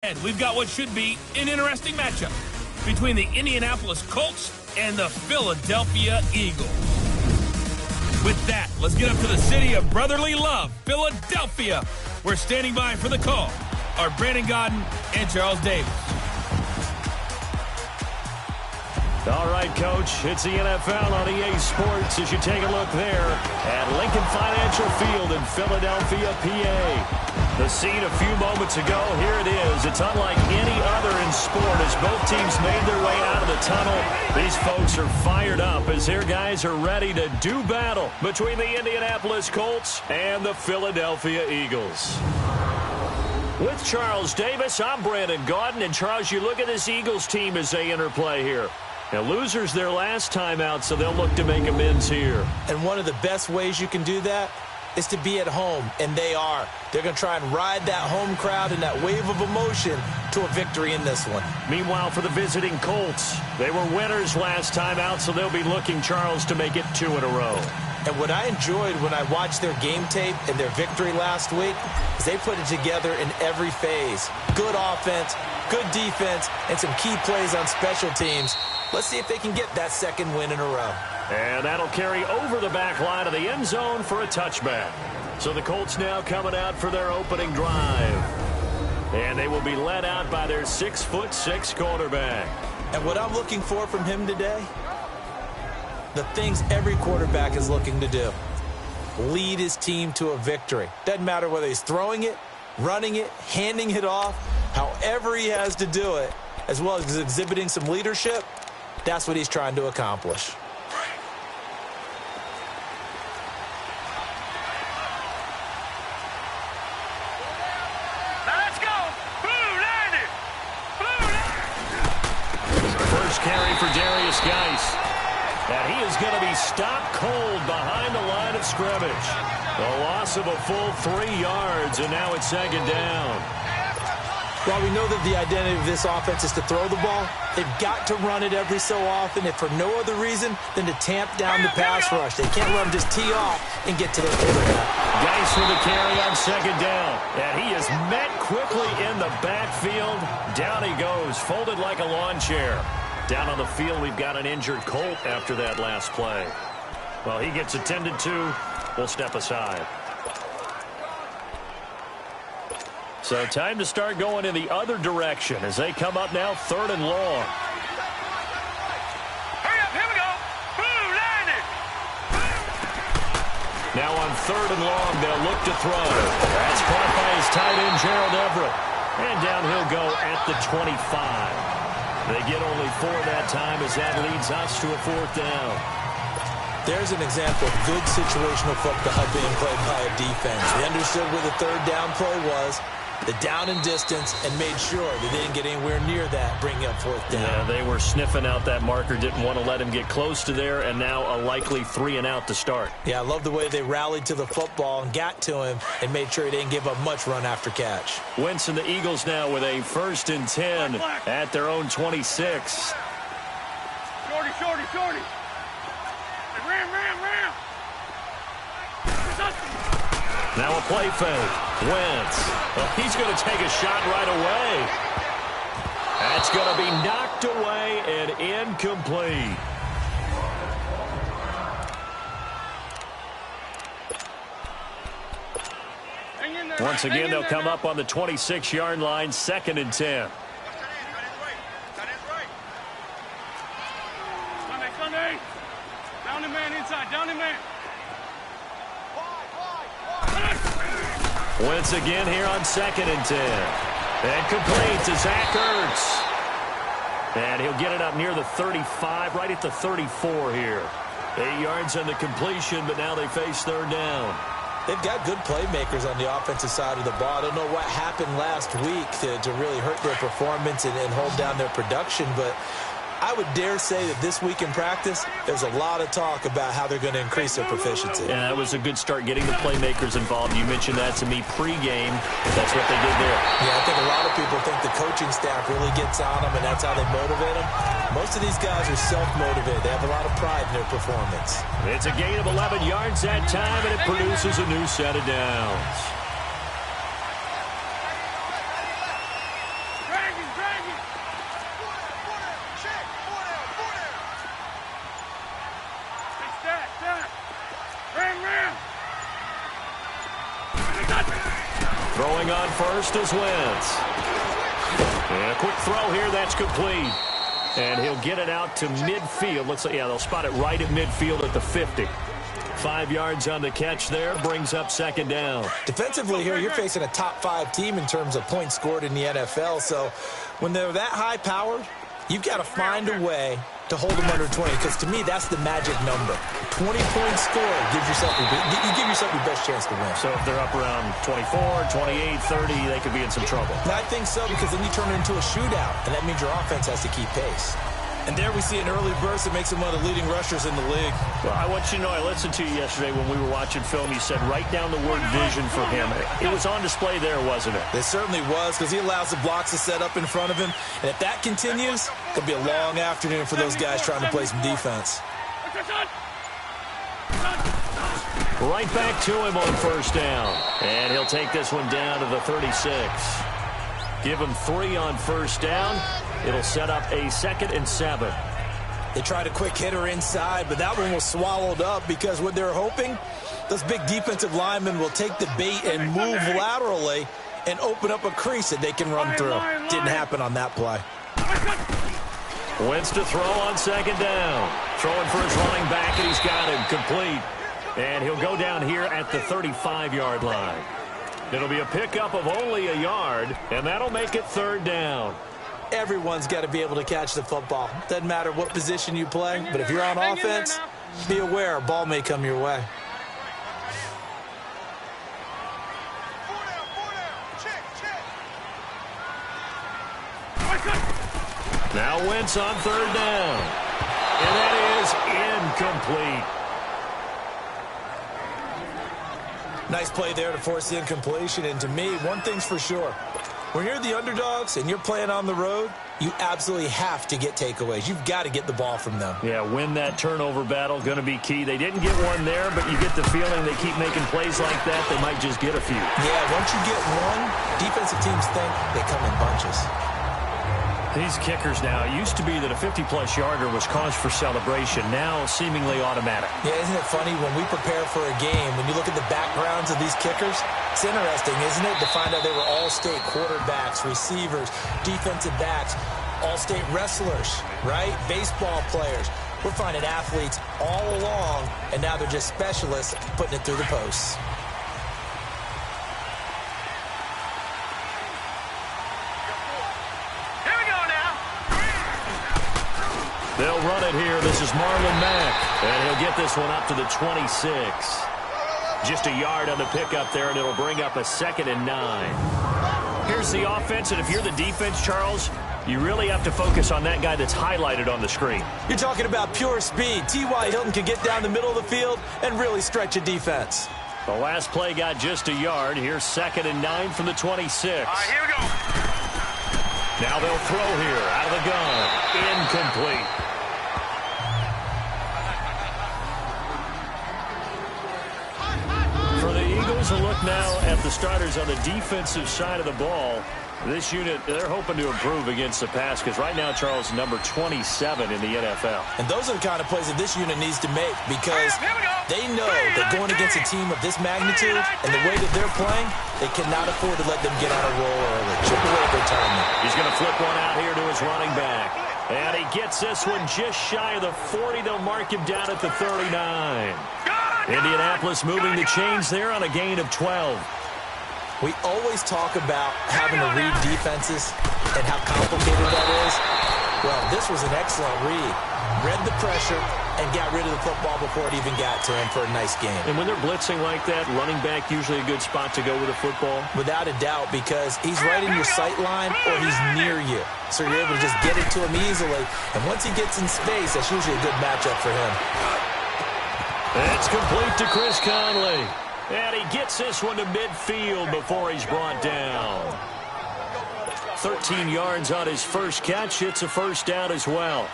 And we've got what should be an interesting matchup between the Indianapolis Colts and the Philadelphia Eagles. With that, let's get up to the city of brotherly love, Philadelphia. We're standing by for the call are Brandon Godden and Charles Davis. All right, Coach, it's the NFL on EA Sports as you take a look there at Lincoln Financial Field in Philadelphia, PA. The scene a few moments ago, here it is. It's unlike any other in sport as both teams made their way out of the tunnel. These folks are fired up as their guys are ready to do battle between the Indianapolis Colts and the Philadelphia Eagles. With Charles Davis, I'm Brandon Godden. And, Charles, you look at this Eagles team as they interplay here. Now, losers their last time out, so they'll look to make amends here. And one of the best ways you can do that is to be at home, and they are. They're going to try and ride that home crowd and that wave of emotion to a victory in this one. Meanwhile, for the visiting Colts, they were winners last time out, so they'll be looking, Charles, to make it 2 in a row. And what I enjoyed when I watched their game tape and their victory last week is they put it together in every phase. Good offense, good defense, and some key plays on special teams. Let's see if they can get that second win in a row. And that'll carry over the back line of the end zone for a touchback. So the Colts now coming out for their opening drive. And they will be led out by their 6'6" quarterback. And what I'm looking for from him today, the things every quarterback is looking to do. Lead his team to a victory. Doesn't matter whether he's throwing it, running it, handing it off, however he has to do it, as well as exhibiting some leadership, that's what he's trying to accomplish. Carry for Darius Geis. And he is going to be stopped cold behind the line of scrimmage. A loss of a full 3 yards, and now it's second down. While we know that the identity of this offense is to throw the ball, they've got to run it every so often, if for no other reason than to tamp down the pass rush. They can't let them just tee off and get to their quarterback. Geis with a carry on second down. And he is met quickly in the backfield. Down he goes, folded like a lawn chair. Down on the field, we've got an injured Colt after that last play. Well, he gets attended to. We'll step aside. So time to start going in the other direction as they come up now 3rd and long. Hurry up, here we go. Blue, line it. Now on 3rd and long, they'll look to throw. That's caught by his tight end, Gerald Everett. And down he'll go at the 25. They get only 4 that time as that leads us to a 4th down. There's an example of good situational football being played by a defense. They understood where the 3rd down play was, the down and distance, and made sure they didn't get anywhere near that, bringing up 4th down. Yeah, they were sniffing out that marker, didn't want to let him get close to there, and now a likely 3 and out to start. Yeah, I love the way they rallied to the football and got to him and made sure he didn't give up much run after catch. Wentz and the Eagles now with a 1st and 10 at their own 26. Shorty. Ram. Now a play fake. Wentz. Well, he's going to take a shot right away. That's going to be knocked away and incomplete. Once again, they'll come up on the 26-yard line, 2nd and 10. Sunday. Down the man inside. Down the man. Wentz again here on 2nd and 10. And complete to Zach Ertz. And he'll get it up near the 35, right at the 34 here. 8 yards on the completion, but now they face 3rd down. They've got good playmakers on the offensive side of the ball. I don't know what happened last week to really hurt their performance and hold down their production, but I would dare say that this week in practice, there's a lot of talk about how they're going to increase their proficiency. Yeah, that was a good start getting the playmakers involved. You mentioned that to me pregame. That's what they did there. Yeah, I think a lot of people think the coaching staff really gets on them, and that's how they motivate them. Most of these guys are self-motivated. They have a lot of pride in their performance. It's a gain of 11 yards that time, and it produces a new set of downs. Throwing on first is Wentz. And a quick throw here, that's complete. And he'll get it out to midfield. Looks like, yeah, they'll spot it right at midfield at the 50. 5 yards on the catch there, brings up second down. Defensively here, you're facing a top-5 team in terms of points scored in the NFL. So when they're that high-powered, you've got to find a way to hold them under 20, because to me, that's the magic number. 20 points scored gives yourself you give yourself your best chance to win. So if they're up around 24, 28, 30, they could be in some trouble. And I think so, because then you turn it into a shootout, and that means your offense has to keep pace. And there we see an early burst that makes him one of the leading rushers in the league. Well, I want you to know, I listened to you yesterday when we were watching film. You said write down the word vision for him. It was on display there, wasn't it? It certainly was, because he allows the blocks to set up in front of him. And if that continues, it could be a long afternoon for those guys trying to play some defense. Right back to him on first down. And he'll take this one down to the 36. Give him 3 on first down. It'll set up a 2nd and 7. They tried a quick hitter inside, but that one was swallowed up, because what they're hoping, those big defensive linemen will take the bait and move laterally and open up a crease that they can run through. Didn't happen on that play. Wentz to throw on second down. Throwing for his running back, and he's got him complete. And he'll go down here at the 35-yard line. It'll be a pickup of only a yard, and that'll make it 3rd down. Everyone's got to be able to catch the football. Doesn't matter what position you play, but if you're on offense, be aware a ball may come your way. Now Wentz on 3rd down. And that is incomplete. Nice play there to force the incompletion. And to me, one thing's for sure. When you're the underdogs and you're playing on the road, you absolutely have to get takeaways. You've got to get the ball from them. Yeah, win that turnover battle, going to be key. They didn't get one there, but you get the feeling they keep making plays like that, they might just get a few. Yeah, once you get one, defensive teams think they come in bunches. These kickers now, it used to be that a 50-plus yarder was cause for celebration. Now, seemingly automatic. Yeah, isn't it funny when we prepare for a game, when you look at the backgrounds of these kickers, it's interesting, isn't it, to find out they were all-state quarterbacks, receivers, defensive backs, all-state wrestlers, right? Baseball players. We're finding athletes all along, and now they're just specialists putting it through the posts. They'll run it here. This is Marlon Mack. And he'll get this one up to the 26. Just a yard on the pickup there, and it'll bring up a 2nd and 9. Here's the offense, and if you're the defense, Charles, you really have to focus on that guy that's highlighted on the screen. You're talking about pure speed. T.Y. Hilton can get down the middle of the field and really stretch a defense. The last play got just a yard. Here's 2nd and 9 from the 26. All right, here we go. Now they'll throw here out of the gun. Incomplete. For the Eagles, a look now at the starters on the defensive side of the ball. This unit, they're hoping to improve against the pass, because right now, Charles, number 27 in the NFL. And those are the kind of plays that this unit needs to make, because they know that going against a team of this magnitude and the way that they're playing, they cannot afford to let them get on a roll early. Chip away at their time. He's going to flip one out here to his running back. And he gets this one just shy of the 40. They'll mark him down at the 39. Indianapolis moving the chains there on a gain of 12. We always talk about having to read defenses and how complicated that is. Well, this was an excellent read. Read the pressure and got rid of the football before it even got to him for a nice game. And when they're blitzing like that, running back usually a good spot to go with a football? Without a doubt, because he's right in your sight line or he's near you. So you're able to just get it to him easily. And once he gets in space, that's usually a good matchup for him. It's complete to Chris Conley. And he gets this one to midfield before he's brought down. 13 yards on his first catch. It's a first down as well.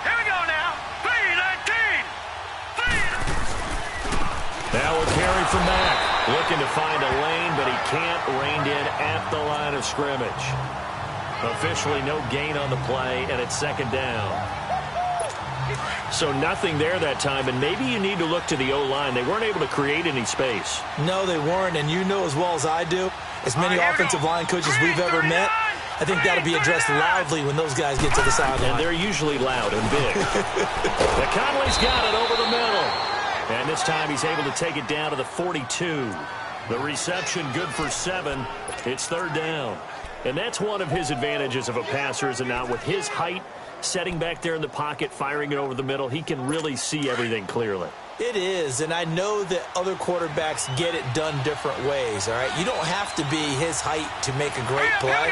Here we go now. 3-19. Now a carry from Mack. Looking to find a lane, but he can't. Reined in at the line of scrimmage. Officially no gain on the play, and it's 2nd down. So nothing there that time, and maybe you need to look to the O-line. They weren't able to create any space. No, they weren't, and you know as well as I do, as many offensive line coaches we've ever met, I think that'll be addressed loudly when those guys get to the sideline. And they're usually loud and big. But Conley's got it over the middle. And this time he's able to take it down to the 42. The reception good for 7. It's third down. And that's one of his advantages of a passer, is it not? With his height, setting back there in the pocket, firing it over the middle, he can really see everything clearly. It is, and I know that other quarterbacks get it done different ways, all right? You don't have to be his height to make a great play.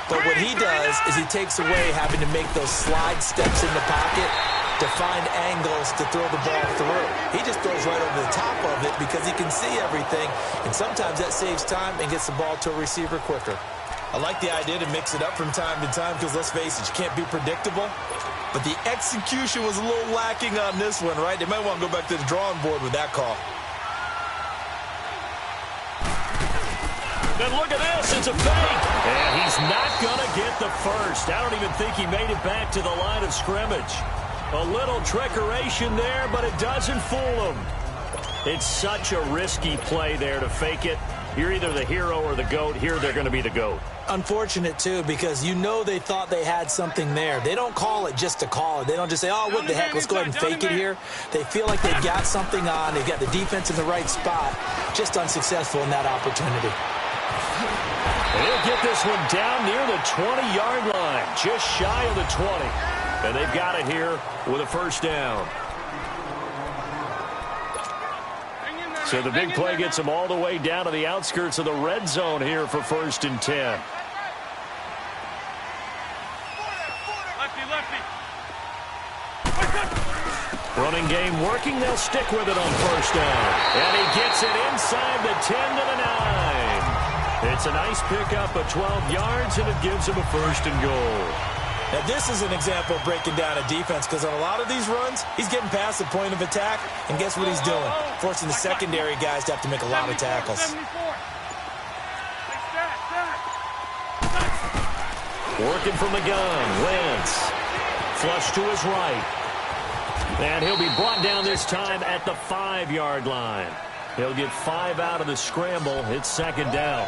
But what he does is he takes away having to make those slide steps in the pocket to find angles to throw the ball through. He just throws right over the top of it because he can see everything, and sometimes that saves time and gets the ball to a receiver quicker. I like the idea to mix it up from time to time because, let's face it, you can't be predictable. But the execution was a little lacking on this one, right? They might want to go back to the drawing board with that call. And look at this. It's a fake. And he's not going to get the first. I don't even think he made it back to the line of scrimmage. A little trickeration there, but it doesn't fool him. It's such a risky play there to fake it. You're either the hero or the GOAT. Here they're going to be the GOAT. Unfortunate, too, because you know they thought they had something there. They don't call it just to call it. They don't just say, oh, what the heck, let's go ahead and fake it here. They feel like they've got something on. They've got the defense in the right spot. Just unsuccessful in that opportunity. They'll get this one down near the 20-yard line, just shy of the 20. And they've got it here with a first down. So the big play gets them all the way down to the outskirts of the red zone here for 1st and 10. Running game working. They'll stick with it on first down. And he gets it inside the 10 to the 9. It's a nice pickup of 12 yards, and it gives him a 1st and goal. Now, this is an example of breaking down a defense because on a lot of these runs, he's getting past the point of attack, and guess what he's doing? Forcing the secondary guys to have to make a lot of tackles. Working from the gun, Wentz. Flush to his right. And he'll be brought down this time at the 5-yard line. He'll get 5 out of the scramble. It's 2nd down.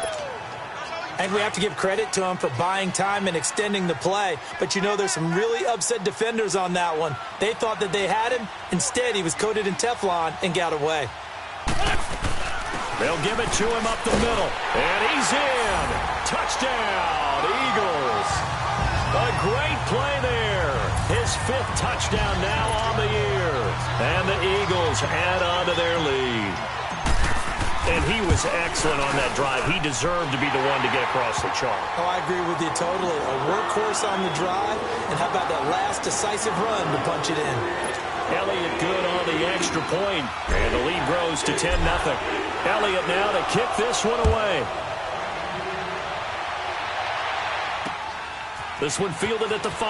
And we have to give credit to him for buying time and extending the play. But you know there's some really upset defenders on that one. They thought that they had him. Instead, he was coated in Teflon and got away. They'll give it to him up the middle. And he's in. Touchdown, Eagles. A great play there. His 5th touchdown now on the year. And the Eagles add on to their lead. And he was excellent on that drive. He deserved to be the one to get across the chalk. Oh, I agree with you totally. A workhorse on the drive. And how about that last decisive run to punch it in? Elliott good on the extra point. And the lead grows to 10-0. Elliott now to kick this one away. This one fielded at the 5.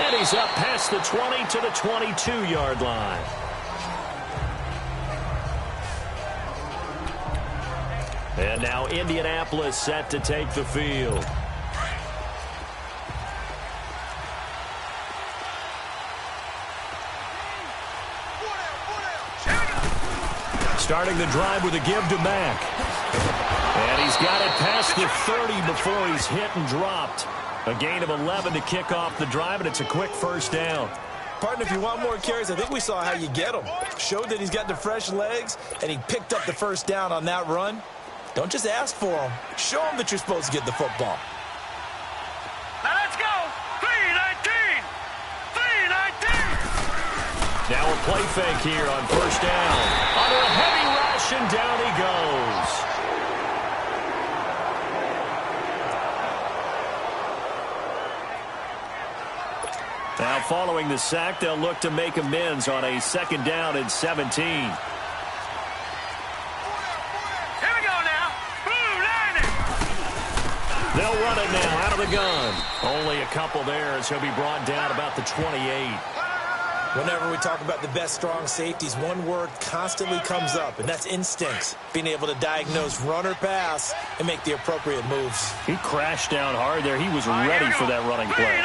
And he's up past the 20 to the 22-yard line. And now Indianapolis set to take the field. Starting the drive with a give to Mack. And he's got it past the 30 before he's hit and dropped. A gain of 11 to kick off the drive, and it's a quick first down. Partner, if you want more carries, I think we saw how you get them. Showed that he's got the fresh legs, and he picked up the first down on that run. Don't just ask for them. Show them that you're supposed to get the football. Now let's go. 3-19. 3-19. Now a play fake here on first down. Under a heavy rush, and down he goes. Now following the sack, they'll look to make amends on a 2nd down and 17. They'll run it now out of the gun. Only a couple there as he'll be brought down about the 28. Whenever we talk about the best strong safeties, one word constantly comes up, and that's instincts. Being able to diagnose run or pass and make the appropriate moves. He crashed down hard there. He was ready for that running play.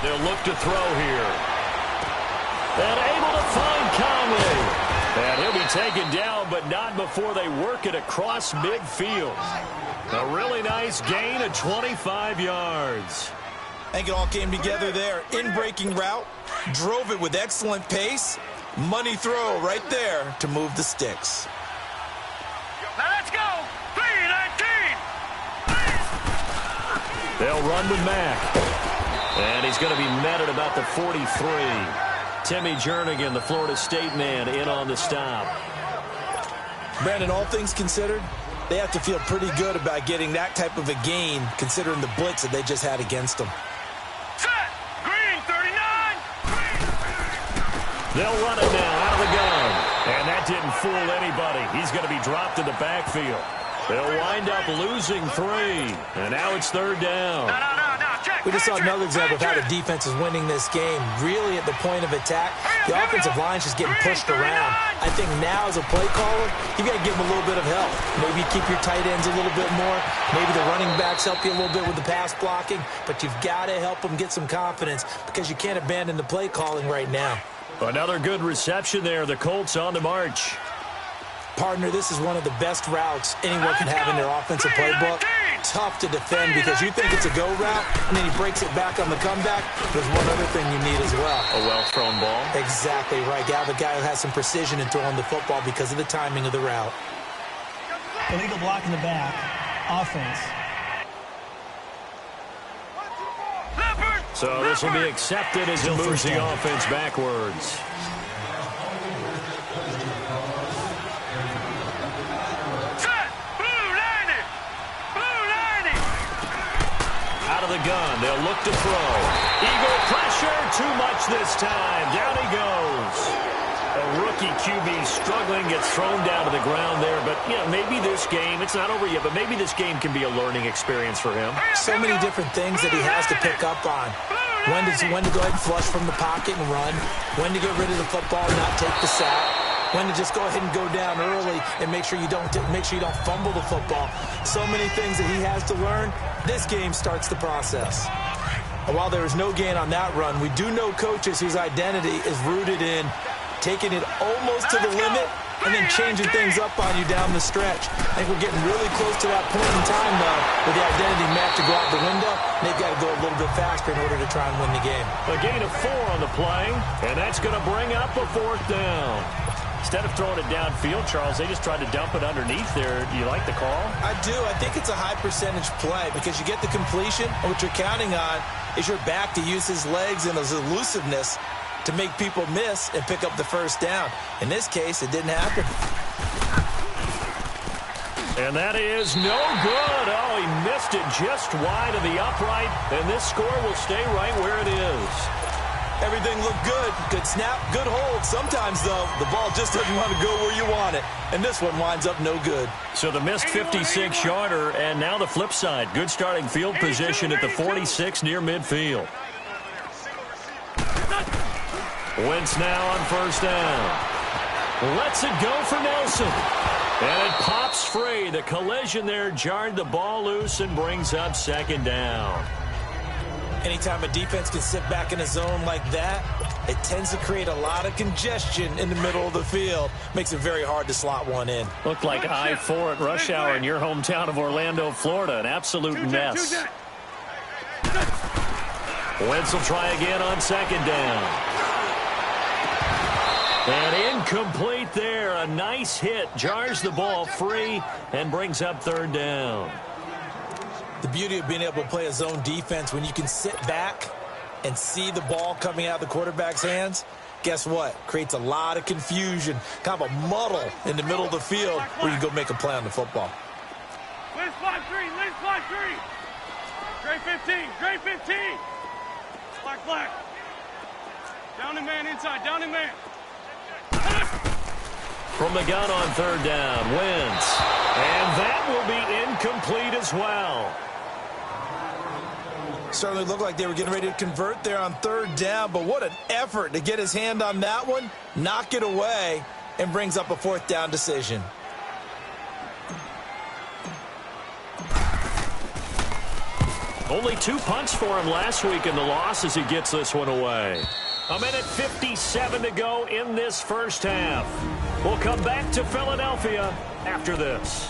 They'll look to throw here. And able to find Conley. And he'll be taken down, but not before they work it across midfield. A really nice gain of 25 yards. I think it all came together there. In-breaking route, drove it with excellent pace. Money throw right there to move the sticks. Now let's go. 3-19. They'll run with Mack. And he's going to be met at about the 43. Timmy Jernigan, the Florida State man, in on the stop. Brandon, all things considered, they have to feel pretty good about getting that type of a gain, considering the blitz that they just had against them. Set. Green, 39. They'll run it now out of the gun. And that didn't fool anybody. He's going to be dropped in the backfield. They'll wind up losing 3. And now it's 3rd down. No. Check. We just saw another example of how the defense is winning this game. Really at the point of attack, the offensive line's just getting pushed around. I think now as a play caller, you got to give them a little bit of help. Maybe keep your tight ends a little bit more. Maybe the running backs help you a little bit with the pass blocking. But you've got to help them get some confidence because you can't abandon the play calling right now. Another good reception there. The Colts on the march. Partner, this is one of the best routes anyone can have in their offensive playbook. Tough to defend because you think it's a go route, and then he breaks it back on the comeback. There's one other thing you need as well. A well-thrown ball. Exactly right. You have a guy who has some precision in throwing the football because of the timing of the route. Illegal block in the back. Offense. So this will be accepted as he moves the offense backwards. The gun. They'll look to throw. Eagle pressure. Too much this time. Down he goes. A rookie QB struggling, gets thrown down to the ground there. But, yeah, maybe this game, it's not over yet, but maybe this game can be a learning experience for him. So many different things that he has to pick up on. When to go ahead and flush from the pocket and run. When to get rid of the football and not take the sack. When to just go ahead and go down early and make sure you don't fumble the football. So many things that he has to learn. This game starts the process. And while there was no gain on that run, we do know coaches whose identity is rooted in taking it almost to the limit and then changing things up on you down the stretch. I think we're getting really close to that point in time, though, where the identity map to go out the window. They've got to go a little bit faster in order to try and win the game. A gain of 4 on the play, and that's going to bring up a 4th down. Instead of throwing it downfield, Charles, they just tried to dump it underneath there. Do you like the call? I do. I think it's a high percentage play because you get the completion, and what you're counting on is your back to use his legs and his elusiveness to make people miss and pick up the 1st down. In this case, it didn't happen. And that is no good. Oh, he missed it just wide of the upright, and this score will stay right where it is. Everything looked good. Good snap, good hold. Sometimes, though, the ball just doesn't want to go where you want it. And this one winds up no good. So the missed 56-yarder, and now the flip side. Good starting field position at the 46 near midfield. Wentz now on 1st down. Lets it go for Nelson. And it pops free. The collision there jarred the ball loose and brings up 2nd down. Anytime a defense can sit back in a zone like that, it tends to create a lot of congestion in the middle of the field. Makes it very hard to slot one in. Looked like I-4 at rush hour in your hometown of Orlando, Florida. An absolute mess. Wentz will try again on 2nd down. And incomplete there. A nice hit. Jars the ball free and brings up 3rd down. The beauty of being able to play a zone defense when you can sit back and see the ball coming out of the quarterback's hands, guess what? Creates a lot of confusion, kind of a muddle in the middle of the field where you can go make a play on the football. Let's fly 3. Gray 15. Black. Down and man inside. Down and man. From the gun on 3rd down, Wentz. And that will be incomplete as well. Certainly looked like they were getting ready to convert there on 3rd down, but what an effort to get his hand on that one, knock it away, and brings up a 4th down decision. Only 2 punts for him last week in the loss as he gets this one away. 1:57 to go in this first half. We'll come back to Philadelphia after this.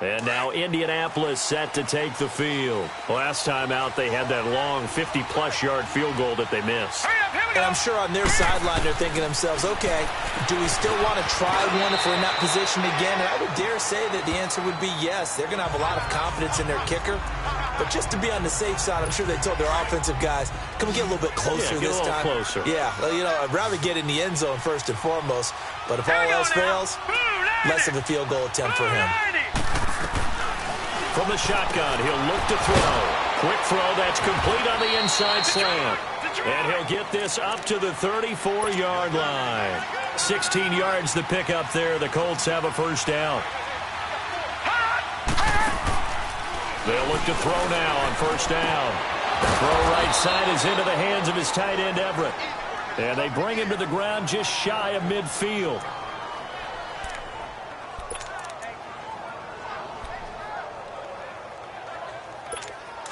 And now Indianapolis set to take the field. Last time out, they had that long 50-plus yard field goal that they missed. And I'm sure on their sideline, they're thinking to themselves, okay, do we still want to try one if we're in that position again? And I would dare say that the answer would be yes. They're going to have a lot of confidence in their kicker. But just to be on the safe side, I'm sure they told their offensive guys, can we get a little bit closer this time? Closer. Yeah, well, you know, I'd rather get in the end zone first and foremost. But if all else fails, less of a field goal attempt for him. From the shotgun, he'll look to throw. Quick throw, that's complete on the inside slant. And he'll get this up to the 34-yard line. 16 yards to pick up there. The Colts have a first down. They'll look to throw now on first down. Throw right side is into the hands of his tight end, Everett. And they bring him to the ground just shy of midfield.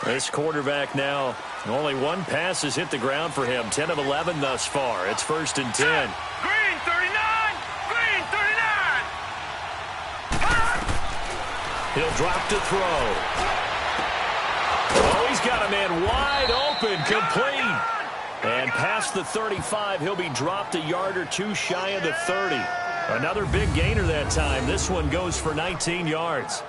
This quarterback now, only one pass has hit the ground for him. 10 of 11 thus far. It's 1st and 10. Green 39! Green 39! He'll drop to throw. Oh, he's got a man wide open, complete. And past the 35, he'll be dropped a yard or two shy of the 30. Another big gainer that time. This one goes for 19 yards.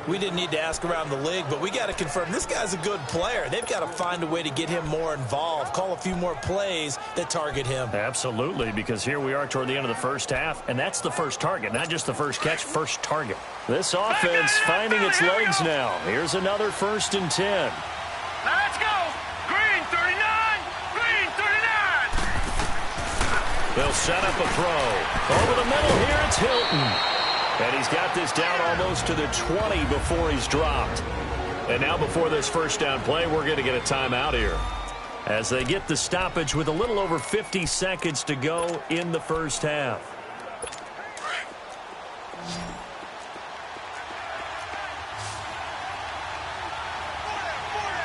We didn't need to ask around the league, but we got to confirm this guy's a good player. They've got to find a way to get him more involved, call a few more plays that target him. Absolutely, because here we are toward the end of the first half, and that's the first target, not just the first catch, first target. This offense finding its legs now. Here's another 1st and 10. Now let's go! Green 39! Green 39! They'll set up a throw. Over the middle here, it's Hilton. And he's got this down almost to the 20 before he's dropped. And now before this first down play, we're going to get a timeout here. As they get the stoppage with a little over 50 seconds to go in the first half.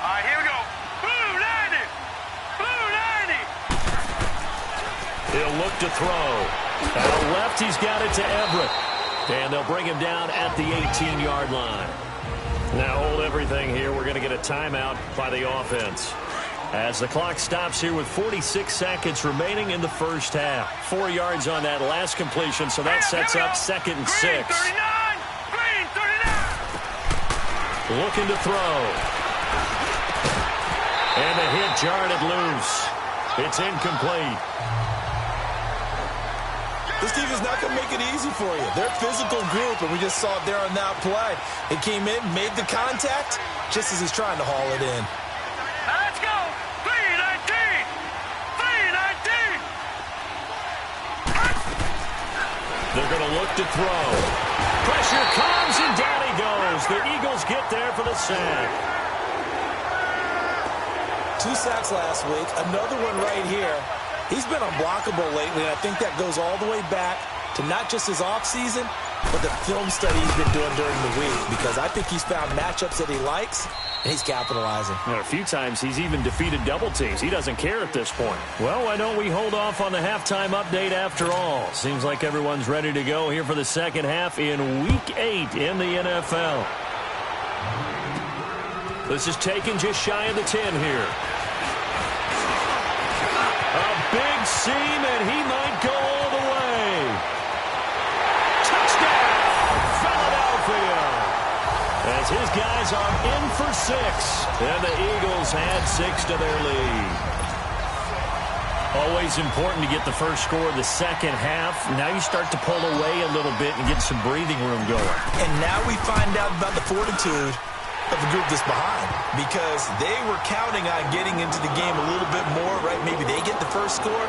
All right, here we go. Blue 90! Blue 90! He'll look to throw. Out left, he's got it to Everett. And they'll bring him down at the 18-yard line. Now hold everything here. We're going to get a timeout by the offense. As the clock stops here with 46 seconds remaining in the first half. 4 yards on that last completion, so that sets up 2nd and 6. Green 39! Looking to throw. And the hit jarred it loose. It's incomplete. This team is not going to make it easy for you. They're a physical group, and we just saw it there on that play. It came in, made the contact, just as he's trying to haul it in. Now let's go! 319! 319! They're going to look to throw. Pressure comes, and down he goes. The Eagles get there for the sack. 2 sacks last week, another one right here. He's been unblockable lately, and I think that goes all the way back to not just his offseason, but the film study he's been doing during the week, because I think he's found matchups that he likes, and he's capitalizing. And a few times he's even defeated double teams. He doesn't care at this point. Well, why don't we hold off on the halftime update after all? Seems like everyone's ready to go here for the second half in Week 8 in the NFL. This is taken just shy of the 10 here. Big seam, and he might go all the way. Touchdown, Philadelphia. As his guys are in for 6, and the Eagles add 6 to their lead. Always important to get the first score of the second half. Now you start to pull away a little bit and get some breathing room going. And now we find out about the fortitude of the group that's behind, because they were counting on getting into the game a little bit more, right? Maybe they get the first score.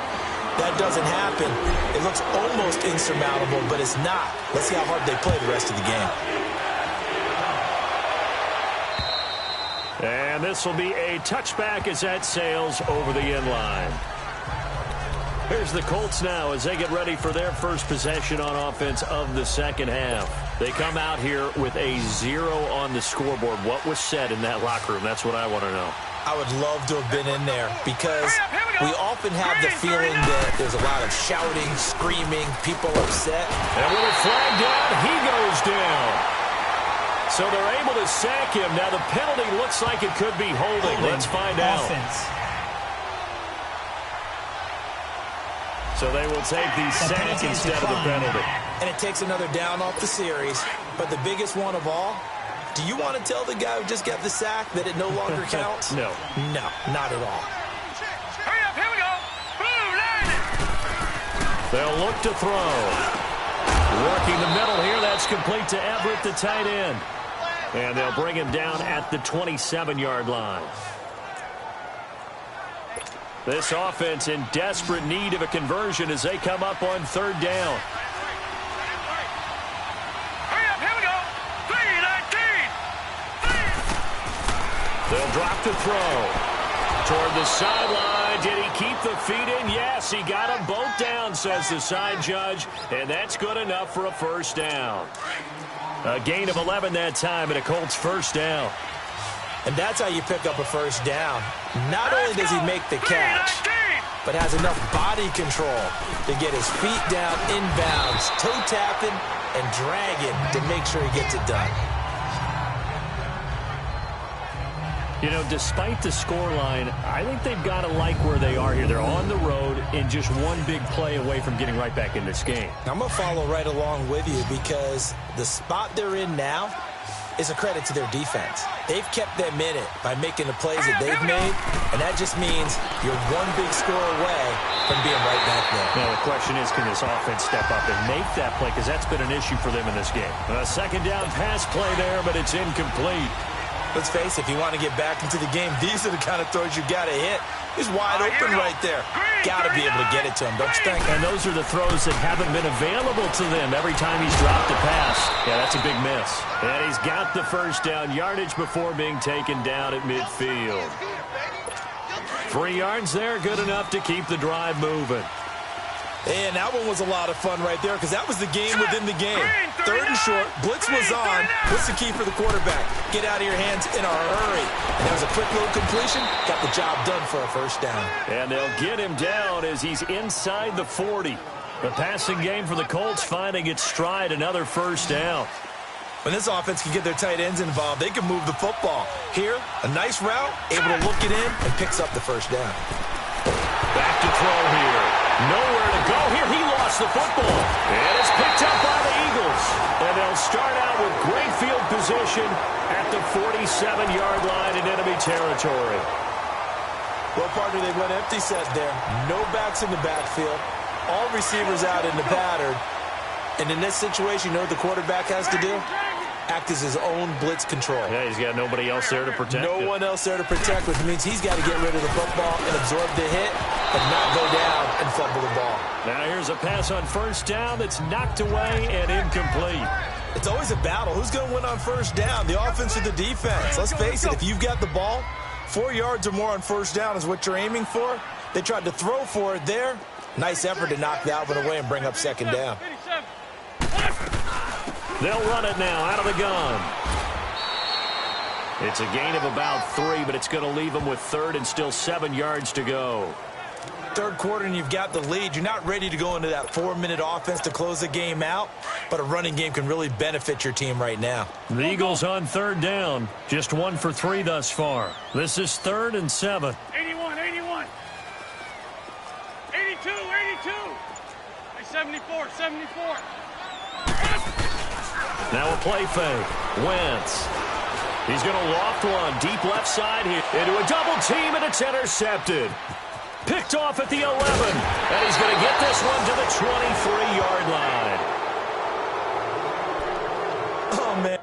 That doesn't happen. It looks almost insurmountable, but it's not. Let's see how hard they play the rest of the game. And this will be a touchback as that sails over the end line. Here's the Colts now as they get ready for their first possession on offense of the second half. They come out here with a 0 on the scoreboard. What was said in that locker room? That's what I want to know. I would love to have been in there because we often have the feeling that there's a lot of shouting, screaming, people upset. And with a flag down, he goes down. So they're able to sack him. Now the penalty looks like it could be holding. Let's find out. So they will take the sack instead of the penalty. And it takes another down off the series. But the biggest one of all, do you want to tell the guy who just got the sack that it no longer counts? No. No, not at all. Hurry up, here we go. Blue, line it. They'll look to throw. Working the middle here. That's complete to Everett, the tight end. And they'll bring him down at the 27-yard line. This offense in desperate need of a conversion as they come up on third down. Hurry up, here we go. 3-19. They'll drop to throw. Toward the sideline. Did he keep the feet in? Yes, he got them both down, says the side judge. And that's good enough for a first down. A gain of 11 that time and a Colts first down. And that's how you pick up a first down. Not only does he make the catch, but has enough body control to get his feet down inbounds, toe tapping and dragging to make sure he gets it done. You know, despite the scoreline, I think they've got to like where they are here. They're on the road and just one big play away from getting right back in this game. I'm going to follow right along with you because the spot they're in now is a credit to their defense. They've kept them in it by making the plays that they've made, and that just means you're one big score away from being right back there. Now, the question is, can this offense step up and make that play? Because that's been an issue for them in this game. A second down pass play there, but it's incomplete. Let's face it, if you want to get back into the game, these are the kind of throws you got to hit. He's wide open right there. Got to be able to get it to him, don't you think? And those are the throws that haven't been available to them every time he's dropped a pass. Yeah, that's a big miss. And he's got the first down yardage before being taken down at midfield. 3 yards there, good enough to keep the drive moving. And that one was a lot of fun right there because that was the game within the game. Third and short, blitz was on. What's the key for the quarterback? Get out of your hands in a hurry. And that was a quick little completion. Got the job done for a first down. And they'll get him down as he's inside the 40. The passing game for the Colts finding its stride, another first down. When this offense can get their tight ends involved, they can move the football. Here, a nice route, able to look it in, and picks up the first down. Back to throw here. Nowhere to go here. He lost the football. And it's picked up by the Eagles. And they'll start out with great field position at the 47-yard line in enemy territory. Well, partner, they went empty set there. No backs in the backfield. All receivers out in the pattern. And in this situation, you know what the quarterback has to do? Act as his own blitz control. Yeah, he's got nobody else there to protect No one else there to protect, which means he's got to get rid of the football and absorb the hit and not go down and fumble the ball. Now here's a pass on first down that's knocked away and incomplete. It's always a battle. Who's going to win on first down, the offense or the defense? Let's face it, if you've got the ball, 4 yards or more on first down is what you're aiming for. They tried to throw for it there. Nice effort to knock that one away and bring up second down. They'll run it now out of the gun. It's a gain of about 3, but it's going to leave them with third and still 7 yards to go. Third quarter and you've got the lead. You're not ready to go into that 4-minute offense to close the game out, but a running game can really benefit your team right now. The Eagles on third down. Just 1 for 3 thus far. This is 3rd and 7. 81, 81. 82, 82. 74, 74. Now a play fake. Wentz. He's going to loft one deep left side here. Into a double team, and it's intercepted. Picked off at the 11. And he's going to get this one to the 23-yard line. Oh, man.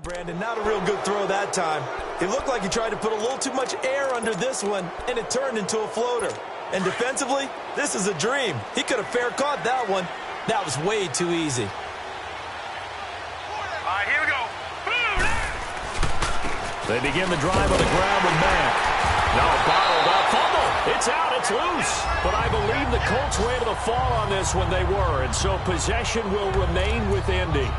Brandon, not a real good throw that time. It looked like he tried to put a little too much air under this one, and it turned into a floater. And defensively, this is a dream. He could have fair caught that one. That was way too easy. All right, here we go. They begin the drive on the ground with Mack. Now bottled up. Fumble. It's out. It's loose. But I believe the Colts were able to fall on this when they were, and so possession will remain with Indy.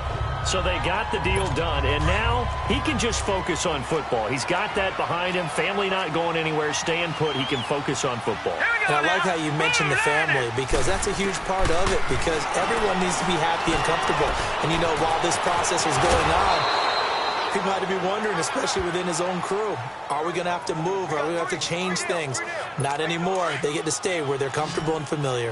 So they got the deal done, and now he can just focus on football. He's got that behind him. Family not going anywhere, staying put. He can focus on football. And I like how you mentioned the family, because that's a huge part of it, because everyone needs to be happy and comfortable. And, you know, while this process was going on, people had to be wondering, especially within his own crew, are we going to have to move? Are we going to have to change things? Not anymore. They get to stay where they're comfortable and familiar.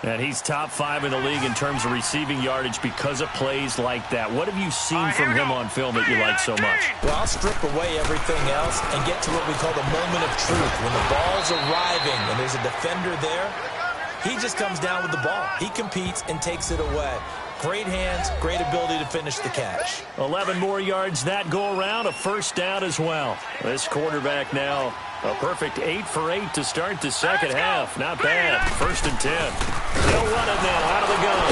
And he's top 5 in the league in terms of receiving yardage because of plays like that. What have you seen from him on film that you like so much? Well, I'll strip away everything else and get to what we call the moment of truth. When the ball's arriving and there's a defender there, he just comes down with the ball. He competes and takes it away. Great hands, great ability to finish the catch. 11 more yards that go around, a first down as well. This quarterback now a perfect 8 for 8 to start the second half. Not bad. 1st and 10. They'll run it now out of the gun.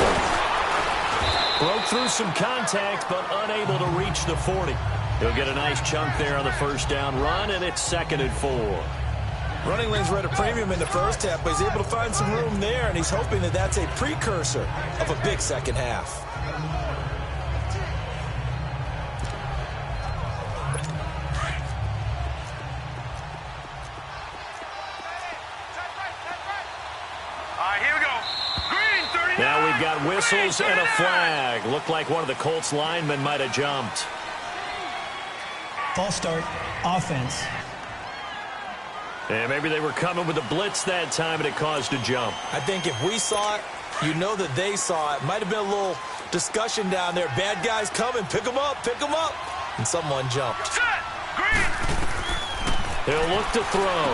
Broke through some contact, but unable to reach the 40. He'll get a nice chunk there on the first down run, and it's 2nd and 4. Running lanes were at a premium in the first half, but he's able to find some room there, and he's hoping that that's a precursor of a big second half. Now we've got whistles and a flag. Looked like one of the Colts linemen might have jumped. False start, offense. And maybe they were coming with a blitz that time, and it caused a jump. I think if we saw it, you know that they saw it. Might have been a little discussion down there. Bad guys coming. Pick them up. Pick them up. And someone jumped. He'll look to throw.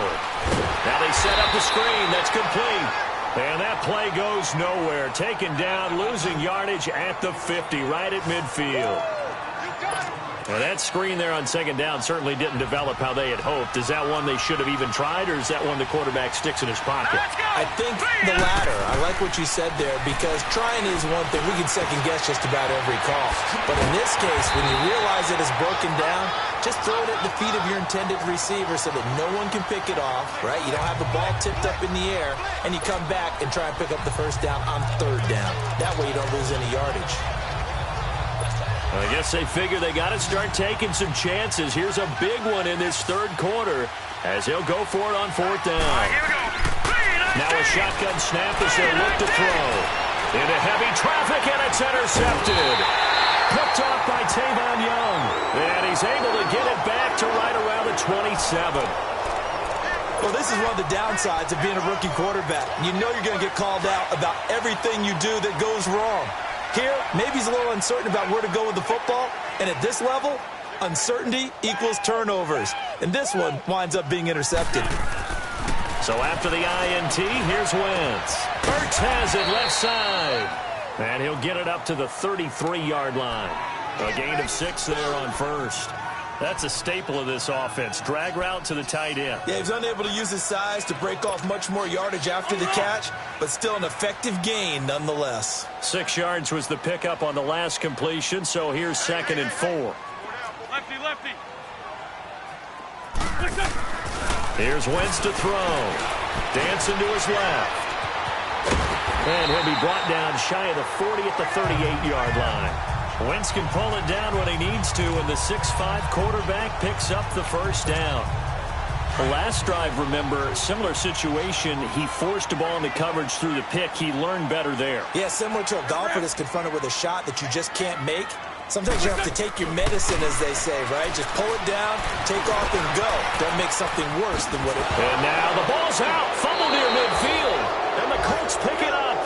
Now they set up the screen. That's complete. And that play goes nowhere. Taken down, losing yardage at the 50, right at midfield. Well, that screen there on second down certainly didn't develop how they had hoped. Is that one they should have even tried, or is that one the quarterback sticks in his pocket? I think the latter. I like what you said there, because trying is one thing. We can second-guess just about every call. But in this case, when you realize that it's broken down, just throw it at the feet of your intended receiver so that no one can pick it off, right? You don't have the ball tipped up in the air, and you come back and try and pick up the first down on 3rd down. That way you don't lose any yardage. I guess they figure they got to start taking some chances. Here's a big one in this 3rd quarter as he'll go for it on 4th down. Now a shotgun snap as they look to throw. Into heavy traffic, and it's intercepted. Picked off by Tavon Young. And he's able to get it back to right around the 27. Well, this is one of the downsides of being a rookie quarterback. You know you're going to get called out about everything you do that goes wrong. Here, maybe he's a little uncertain about where to go with the football. And at this level, uncertainty equals turnovers. And this one winds up being intercepted. So after the INT, here's Wentz. Ertz has it left side. And he'll get it up to the 33-yard line. A gain of 6 there on 1st. That's a staple of this offense. Drag route to the tight end. Yeah, he's unable to use his size to break off much more yardage after the catch, but still an effective gain nonetheless. 6 yards was the pickup on the last completion, so here's 2nd and 4. Lefty, lefty. Here's Wentz to throw. Dancing to his left. And he'll be brought down shy of the 40 at the 38-yard line. Wentz can pull it down when he needs to, and the 6'5" quarterback picks up the first down. The last drive, remember, similar situation. He forced a ball into coverage through the pick. He learned better there. Yeah, similar to a golfer that's confronted with a shot that you just can't make. Sometimes you have to take your medicine, as they say, right? Just pull it down, take off, and go. Don't make something worse than what it is. And now the ball's out. Fumble near midfield. And the Colts pick it up.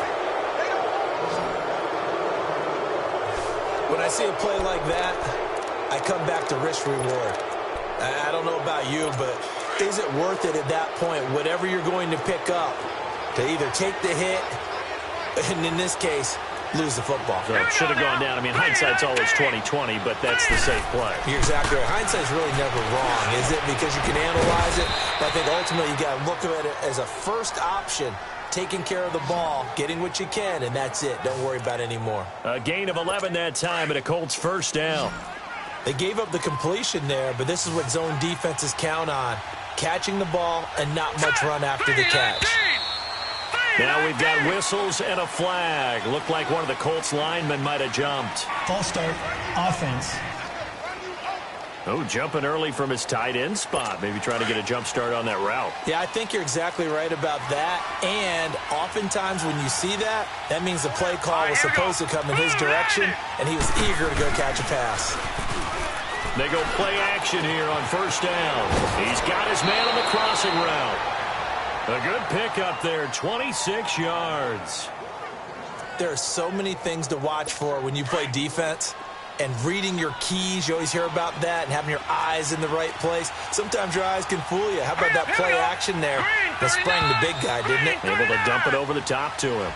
When I see a play like that, I come back to risk-reward. I don't know about you, but is it worth it at that point, whatever you're going to pick up, to either take the hit, and in this case, lose the football. So it should have gone down. I mean, hindsight's always 20/20, but that's the safe play. You're exactly right. Hindsight's really never wrong, is it? Because you can analyze it. But I think ultimately you got to look at it as a first option, taking care of the ball, getting what you can, and that's it. Don't worry about it anymore. A gain of 11 that time, and a Colts first down. They gave up the completion there, but this is what zone defenses count on. Catching the ball and not much run after the catch. Now we've got whistles and a flag. Looked like one of the Colts linemen might have jumped. False start, offense. Oh, jumping early from his tight end spot. Maybe trying to get a jump start on that route. Yeah, I think you're exactly right about that. And oftentimes when you see that, that means the play call was supposed to come in his direction, and he was eager to go catch a pass. They go play action here on first down. He's got his man on the crossing route. A good pickup there, 26 yards. There are so many things to watch for when you play defense. And reading your keys, you always hear about that, and having your eyes in the right place. Sometimes your eyes can fool you. How about that play action there? That sprang the big guy, didn't it? Able to dump it over the top to him.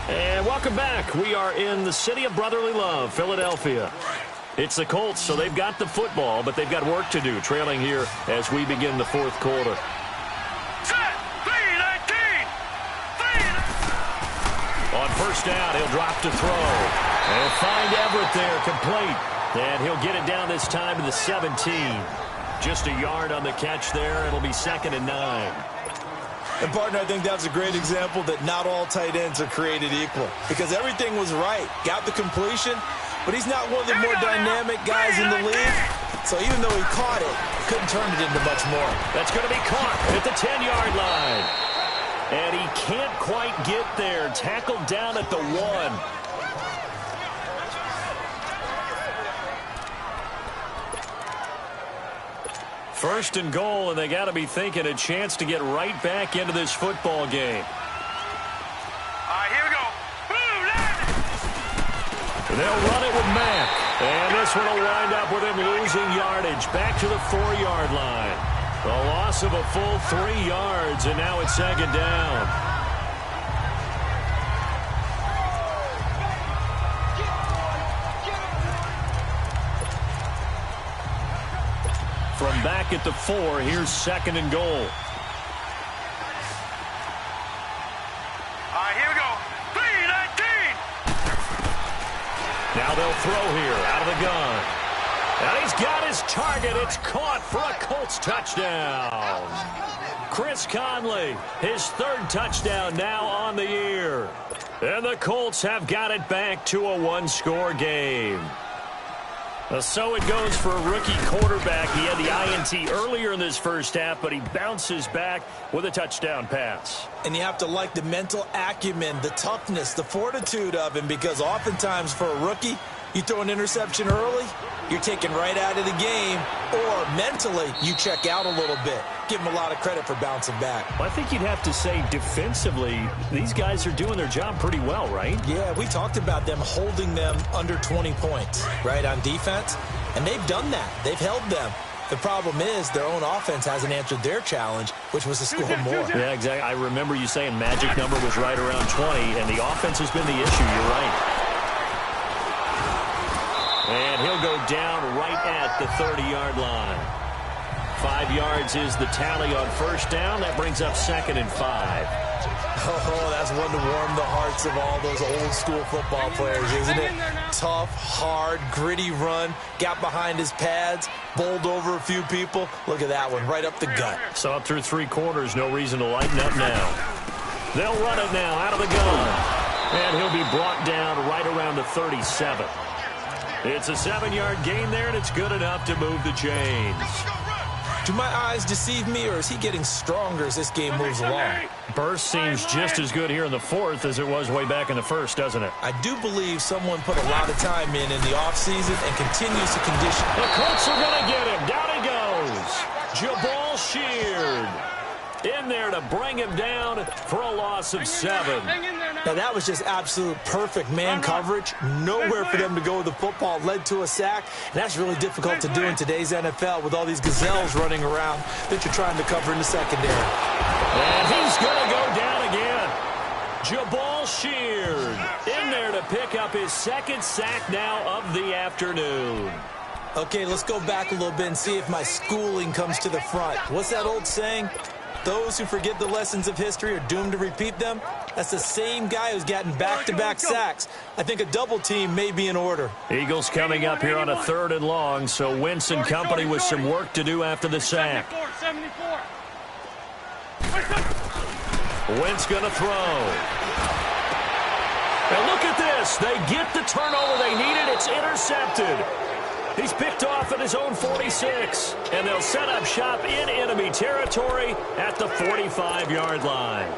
And welcome back. We are in the city of brotherly love, Philadelphia. It's the Colts, so they've got the football, but they've got work to do, trailing here as we begin the fourth quarter. On first down, he'll drop to throw. They'll find Everett there, complete. And he'll get it down this time to the 17. Just a yard on the catch there. It'll be 2nd and 9. And, partner, I think that's a great example that not all tight ends are created equal. Because everything was right. Got the completion, but he's not one of the more dynamic guys in the league. So even though he caught it, couldn't turn it into much more. That's going to be caught at the 10-yard line. And he can't quite get there. Tackled down at the 1. First and goal, and they got to be thinking a chance to get right back into this football game. All right, here we go. They'll run it with Mack. And this one will wind up with him losing yardage. Back to the 4-yard line. A loss of a full 3 yards, and now it's 2nd down. From back at the 4, here's 2nd and goal. All right, here we go. 3-19. Now they'll throw here out of the gun. And he's got his target. It's caught for a Colts touchdown. Chris Conley, his 3rd touchdown now on the year. And the Colts have got it back to a 1-score game. So it goes for a rookie quarterback. He had the INT earlier in this first half, but he bounces back with a touchdown pass. And you have to like the mental acumen, the toughness, the fortitude of him, because oftentimes for a rookie, you throw an interception early, you're taken right out of the game, or mentally you check out a little bit. Give him a lot of credit for bouncing back. I think you'd have to say defensively, these guys are doing their job pretty well, right? Yeah, we talked about them holding them under 20 points, right, on defense, and they've done that. They've held them. The problem is their own offense hasn't answered their challenge, which was to score more. Yeah, exactly. I remember you saying magic number was right around 20, and the offense has been the issue. You're right. And he'll go down right at the 30-yard line. 5 yards is the tally on first down. That brings up 2nd and 5. Oh, that's one to warm the hearts of all those old-school football players, isn't it? Tough, hard, gritty run. Got behind his pads, bowled over a few people. Look at that one, right up the gut. So up through 3 quarters, no reason to lighten up now. They'll run it now out of the gun. And he'll be brought down right around the 37. It's a 7-yard gain there, and it's good enough to move the chains. Do my eyes deceive me, or is he getting stronger as this game moves along? Burst seems just as good here in the 4th as it was way back in the 1st, doesn't it? I do believe someone put a lot of time in the offseason and continues to condition. The Colts are going to get him. Down he goes. Jabal Sheard in there to bring him down for a loss of 7. Now, that was just absolute perfect man coverage. Nowhere for them to go with the football. Led to a sack. And that's really difficult to do in today's NFL with all these gazelles running around that you're trying to cover in the secondary. And he's going to go down again. Jabal Sheard in there to pick up his second sack now of the afternoon. Okay, let's go back a little bit and see if my schooling comes to the front. What's that old saying? Those who forget the lessons of history are doomed to repeat them. That's the same guy who's gotten back-to-back sacks. I think a double team may be in order. Eagles coming up here on a 3rd and long, so Wentz and company with some work to do after the sack. 74. Wentz going to throw. And look at this. They get the turnover they needed. It's intercepted. He's picked off at his own 46. And they'll set up shop in enemy territory at the 45-yard line.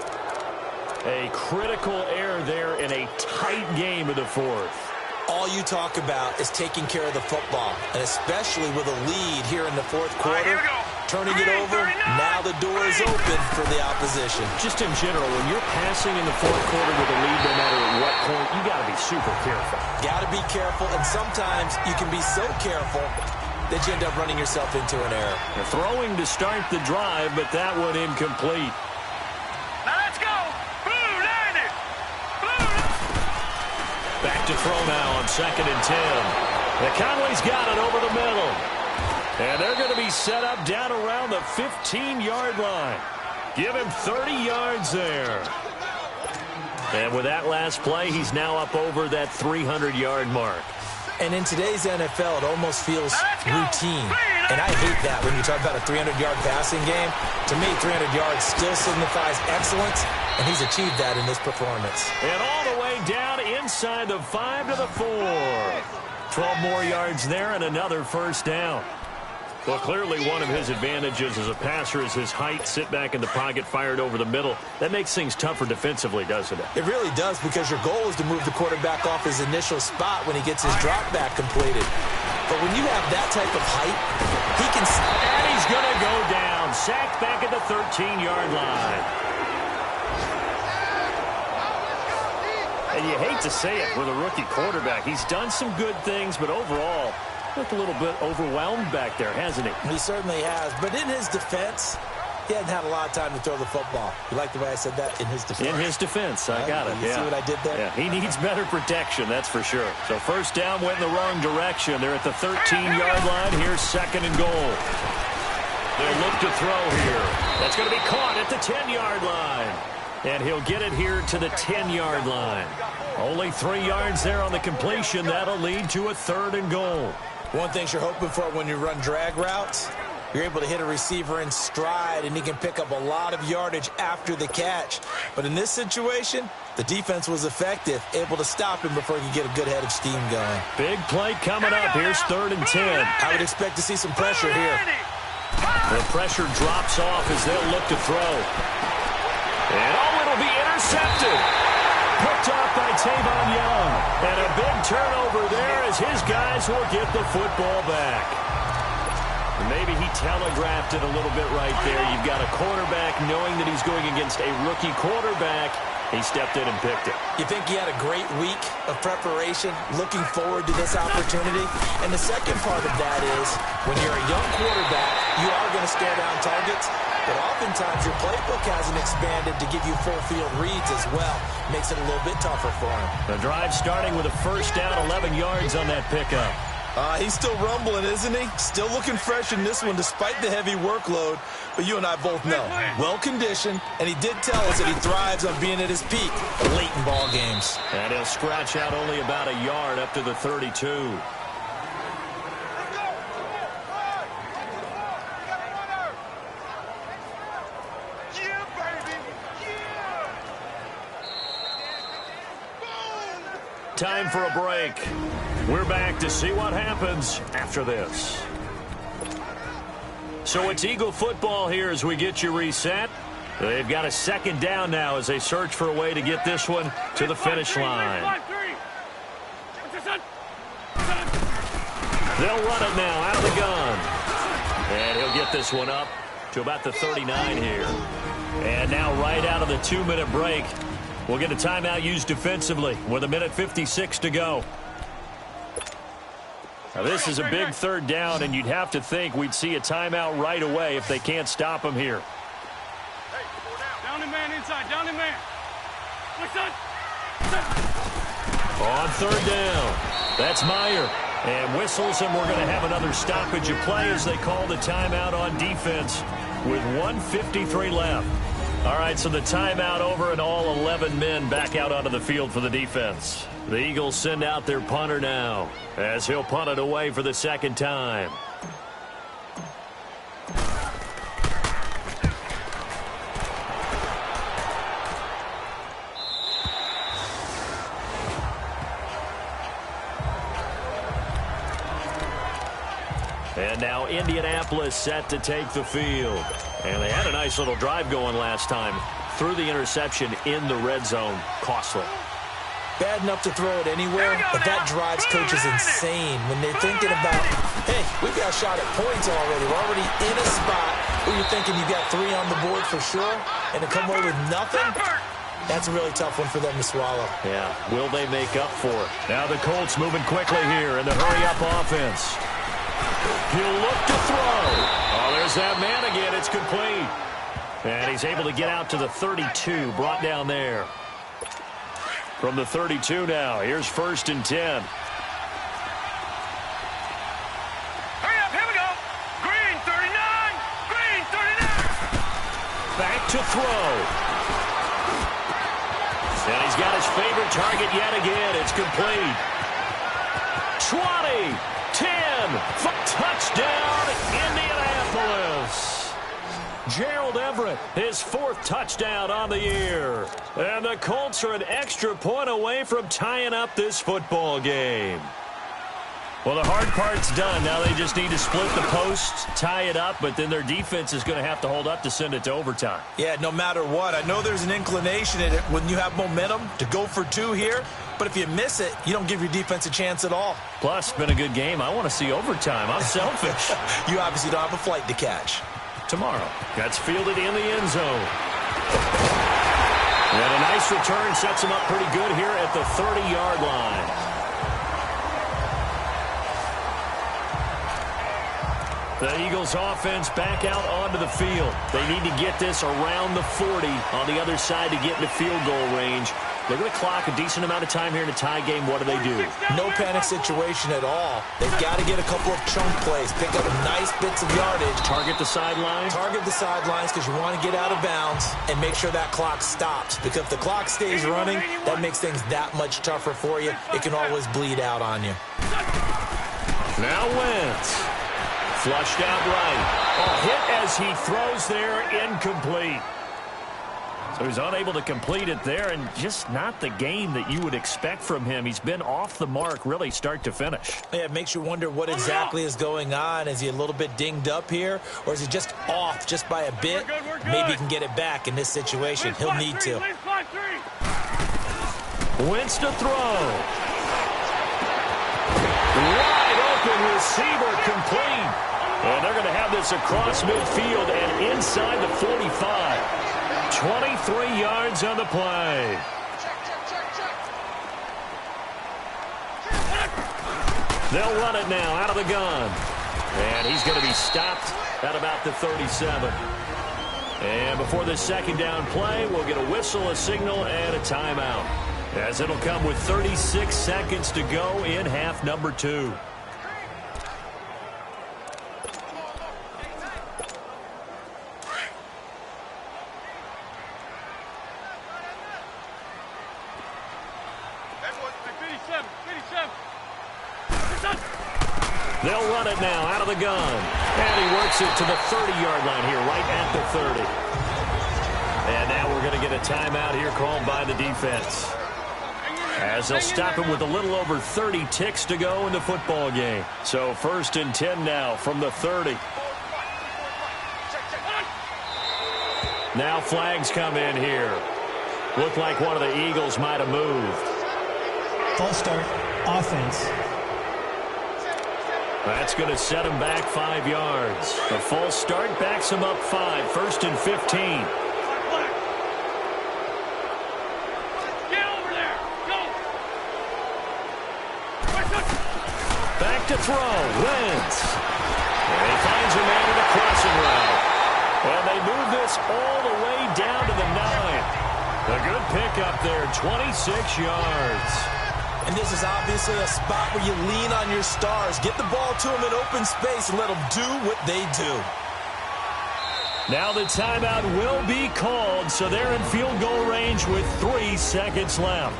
A critical error there in a tight game of the 4th. All you talk about is taking care of the football, and especially with a lead here in the 4th quarter, turning it over, now the door is open for the opposition. Just in general, when you're passing in the 4th quarter with a lead, no matter at what point, you got to be super careful. Got to be careful, and sometimes you can be so careful that you end up running yourself into an error. They're throwing to start the drive, but that one incomplete. Now let's go. Blue, land it. Back to throw now on 2nd and 10. The Conley's got it over the middle. And they're going to be set up down around the 15-yard line. Give him 30 yards there. And with that last play, he's now up over that 300-yard mark. And in today's NFL, it almost feels routine. And I hate that when you talk about a 300-yard passing game. To me, 300 yards still signifies excellence, and he's achieved that in this performance. And all the way down inside the 5 to the 4. 12 more yards there and another first down. Well, clearly one of his advantages as a passer is his height. Sit back in the pocket, fired over the middle. That makes things tougher defensively, doesn't it? It really does, because your goal is to move the quarterback off his initial spot when he gets his drop back completed. But when you have that type of height, he can... And he's going to go down. Sacked back at the 13-yard line. And you hate to say it with a rookie quarterback. He's done some good things, but overall, looked a little bit overwhelmed back there, hasn't he? He certainly has. But in his defense, he hadn't had a lot of time to throw the football. You like the way I said that? In his defense. In his defense. I got it. You see what I did there? Yeah, he needs better protection, that's for sure. So first down went in the wrong direction. They're at the 13-yard line. Here's 2nd and goal. They'll look to throw here. That's going to be caught at the 10-yard line. And he'll get it here to the 10-yard line. Only 3 yards there on the completion. That'll lead to a 3rd and goal. One thing you're hoping for when you run drag routes, you're able to hit a receiver in stride, and he can pick up a lot of yardage after the catch. But in this situation, the defense was effective, able to stop him before he could get a good head of steam going. Big play coming up. Here's 3rd and 10. I would expect to see some pressure here. The pressure drops off as they'll look to throw. And it'll be intercepted. Picked off by Tavon Young. And a big turnover there as his guys will get the football back. Maybe he telegraphed it a little bit right there. You've got a quarterback knowing that he's going against a rookie quarterback. He stepped in and picked it. You think he had a great week of preparation, looking forward to this opportunity? And the second part of that is, when you're a young quarterback, you are going to stare down targets, but oftentimes your playbook hasn't expanded to give you full field reads as well. Makes it a little bit tougher for him. The drive starting with a first down, 11 yards on that pickup. He's still rumbling, isn't he? Still looking fresh in this one despite the heavy workload. But you and I both know, well-conditioned, and he did tell us that he thrives on being at his peak late in ball games. And he'll scratch out only about a yard up to the 32. Time for a break. We're back to see what happens after this. So it's Eagle football here as we get you reset. They've got a 2nd down now as they search for a way to get this one to the finish line. They'll run it now out of the gun. And he'll get this one up to about the 39 here. And now right out of the 2-minute break, we'll get a timeout used defensively with 1:56 to go. Now this is a big 3rd down, and you'd have to think we'd see a timeout right away if they can't stop him here. Down the man inside, down the man. On third down, that's Meyer. And whistles, and we're going to have another stoppage of play as they call the timeout on defense with 1:53 left. All right, so the timeout over and all 11 men back out onto the field for the defense. The Eagles send out their punter now as he'll punt it away for the second time. And now Indianapolis set to take the field. And they had a nice little drive going last time. Threw the interception in the red zone. Costly. Bad enough to throw it anywhere, but that drives coaches insane when they're thinking about, hey, we've got a shot at points already. We're already in a spot where you're thinking you got 3 on the board for sure, and to come away with nothing, that's a really tough one for them to swallow. Yeah, will they make up for it? Now the Colts moving quickly here in the hurry-up offense. He'll look to throw. Oh, there's that man again. It's complete. And he's able to get out to the 32, brought down there. From the 32 now, here's 1st and 10. Hurry up, here we go. Green 39, green 39. Back to throw. And he's got his favorite target yet again. It's complete. 20, 10, touchdown, Indianapolis. Gerald Everett, his 4th touchdown on the year. And the Colts are an extra point away from tying up this football game. Well, the hard part's done. Now they just need to split the posts, tie it up, but then their defense is going to have to hold up to send it to overtime. Yeah, no matter what. I know there's an inclination in it when you have momentum to go for 2 here, but if you miss it, you don't give your defense a chance at all. Plus, it's been a good game. I want to see overtime. I'm selfish. You obviously don't have a flight to catch. Tomorrow, that's fielded in the end zone. And a nice return sets him up pretty good here at the 30-yard line. The Eagles offense back out onto the field. They need to get this around the 40 on the other side to get into field goal range. They're going to clock a decent amount of time here in a tie game. What do? No panic situation at all. They've got to get a couple of chunk plays, pick up nice bits of yardage. Target the sideline? Target the sidelines because you want to get out of bounds and make sure that clock stops. Because if the clock stays running, that makes things that much tougher for you. It can always bleed out on you. Now Wentz. Flushed out right. A hit as he throws there, incomplete. So he's unable to complete it there, and just not the game that you would expect from him. He's been off the mark, really, start to finish. Yeah, it makes you wonder what exactly is going on. Is he a little bit dinged up here, or is he just off just by a bit? We're good. Maybe he can get it back in this situation. He'll need to. Wentz to throw. Wide open receiver complete. And they're going to have this across midfield and inside the 45. 23 yards on the play. They'll run it now out of the gun. And he's going to be stopped at about the 37. And before this second down play, we'll get a whistle, a signal, and a timeout. As it'll come with 36 seconds to go in half number 2. They'll run it now out of the gun. And he works it to the 30-yard line here, right at the 30. And now we're going to get a timeout here called by the defense, as they'll stop him with a little over 30 ticks to go in the football game. So 1st and 10 now from the 30. Now flags come in here. Looked like one of the Eagles might have moved. False start, offense. That's going to set him back 5 yards. The false start backs him up 5. 1st and 15. Get over there. Go. Back to throw. Wentz. And he finds a man in a crossing route. And they move this all the way down to the 9. A good pickup there, 26 yards. And this is obviously a spot where you lean on your stars. Get the ball to them in open space and let them do what they do. Now the timeout will be called, so they're in field goal range with 3 seconds left.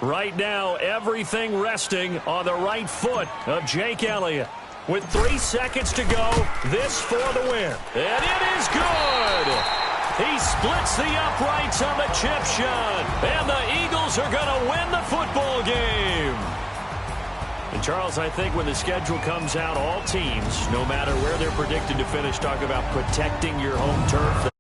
Right now, everything resting on the right foot of Jake Elliott. With 3 seconds to go, this for the win. And it is good! He splits the uprights on the chip shot. And the Eagles are going to win the football game. And Charles, I think when the schedule comes out, all teams, no matter where they're predicted to finish, talk about protecting your home turf.